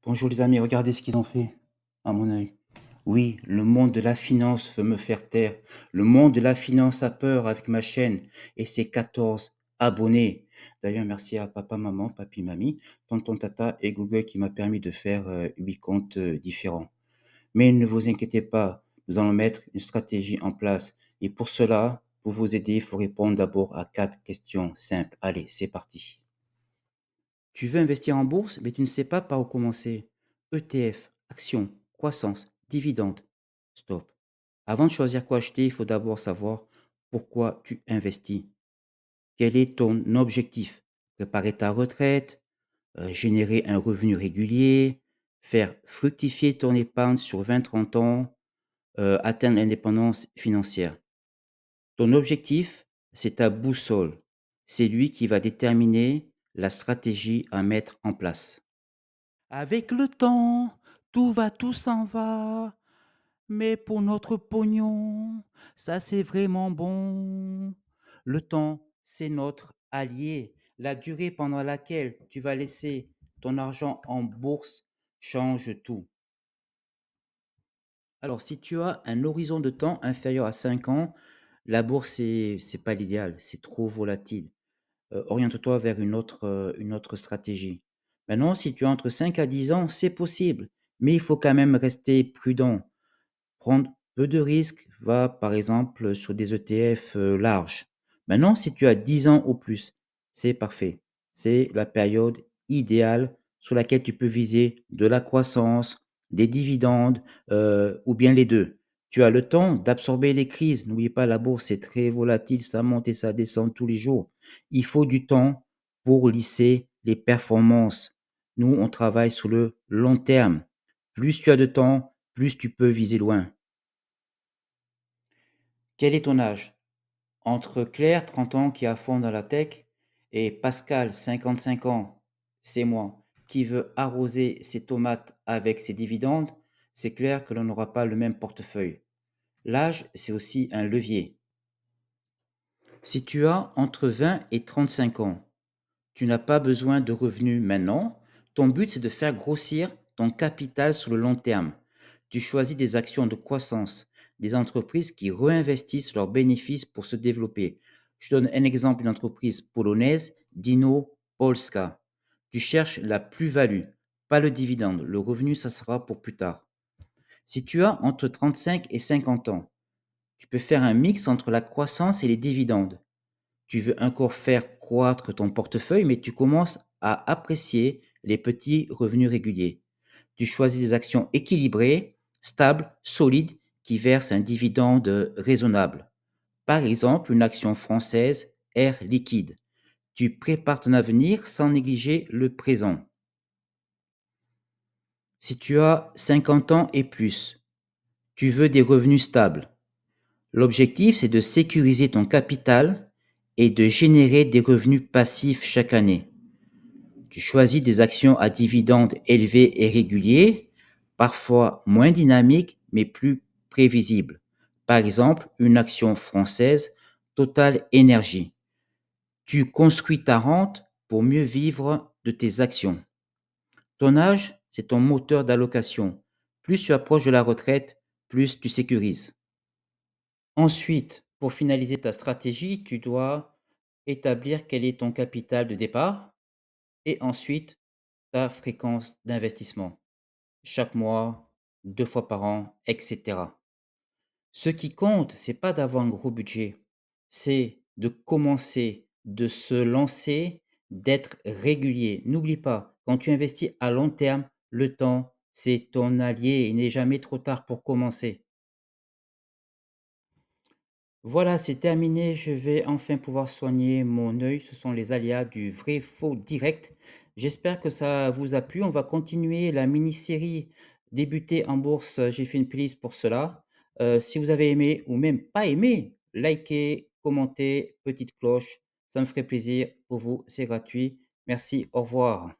Bonjour les amis, regardez ce qu'ils ont fait à mon œil. Oui, le monde de la finance veut me faire taire. Le monde de la finance a peur avec ma chaîne et ses 14 abonnés. D'ailleurs, merci à papa, maman, papi, mamie, tonton, tata et Google qui m'a permis de faire 8 comptes différents. Mais ne vous inquiétez pas, nous allons mettre une stratégie en place. Et pour cela, pour vous aider, il faut répondre d'abord à 4 questions simples. Allez, c'est parti. Tu veux investir en bourse, mais tu ne sais pas par où commencer. ETF, actions, croissance, dividendes. Stop. Avant de choisir quoi acheter, il faut d'abord savoir pourquoi tu investis. Quel est ton objectif? Préparer ta retraite, générer un revenu régulier, faire fructifier ton épargne sur 20-30 ans, atteindre l'indépendance financière. Ton objectif, c'est ta boussole. C'est lui qui va déterminer la stratégie à mettre en place. Avec le temps, tout s'en va. Mais pour notre pognon, ça c'est vraiment bon. Le temps, c'est notre allié. La durée pendant laquelle tu vas laisser ton argent en bourse change tout. Alors, si tu as un horizon de temps inférieur à 5 ans, la bourse, c'est pas l'idéal, c'est trop volatile. Oriente-toi vers une autre stratégie. Maintenant, si tu as entre 5 à 10 ans, c'est possible, mais il faut quand même rester prudent. Prendre peu de risques, va par exemple sur des ETF larges. Maintenant, si tu as 10 ans ou plus, c'est parfait. C'est la période idéale sur laquelle tu peux viser de la croissance, des dividendes ou bien les deux. Tu as le temps d'absorber les crises. N'oublie pas, la bourse est très volatile, ça monte et ça descend tous les jours. Il faut du temps pour lisser les performances. Nous, on travaille sur le long terme. Plus tu as de temps, plus tu peux viser loin. Quel est ton âge? Entre Claire, 30 ans, qui est à fond dans la tech, et Pascal, 55 ans, c'est moi, qui veut arroser ses tomates avec ses dividendes, c'est clair que l'on n'aura pas le même portefeuille. L'âge, c'est aussi un levier. Si tu as entre 20 et 35 ans, tu n'as pas besoin de revenus maintenant. Ton but, c'est de faire grossir ton capital sur le long terme. Tu choisis des actions de croissance, des entreprises qui réinvestissent leurs bénéfices pour se développer. Je donne un exemple d'une entreprise polonaise, Dino Polska. Tu cherches la plus-value, pas le dividende. Le revenu, ça sera pour plus tard. Si tu as entre 35 et 50 ans, tu peux faire un mix entre la croissance et les dividendes. Tu veux encore faire croître ton portefeuille, mais tu commences à apprécier les petits revenus réguliers. Tu choisis des actions équilibrées, stables, solides, qui versent un dividende raisonnable. Par exemple, une action française, Air Liquide. Tu prépares ton avenir sans négliger le présent. Si tu as 50 ans et plus, tu veux des revenus stables. L'objectif, c'est de sécuriser ton capital et de générer des revenus passifs chaque année. Tu choisis des actions à dividendes élevés et réguliers, parfois moins dynamiques mais plus prévisibles. Par exemple, une action française, Total Énergie. Tu construis ta rente pour mieux vivre de tes actions. Ton âge, c'est ton moteur d'allocation. Plus tu approches de la retraite, plus tu sécurises. Ensuite, pour finaliser ta stratégie, tu dois établir quel est ton capital de départ et ensuite ta fréquence d'investissement. Chaque mois, 2 fois par an, etc. Ce qui compte, c'est pas d'avoir un gros budget, c'est de commencer, de se lancer, d'être régulier. N'oublie pas, quand tu investis à long terme, le temps, c'est ton allié. Il n'est jamais trop tard pour commencer. Voilà, c'est terminé. Je vais enfin pouvoir soigner mon œil. Ce sont les aléas du vrai faux direct. J'espère que ça vous a plu. On va continuer la mini-série Débuter en bourse. J'ai fait une playlist pour cela. Si vous avez aimé ou même pas aimé, likez, commentez, petite cloche. Ça me ferait plaisir pour vous. C'est gratuit. Merci. Au revoir.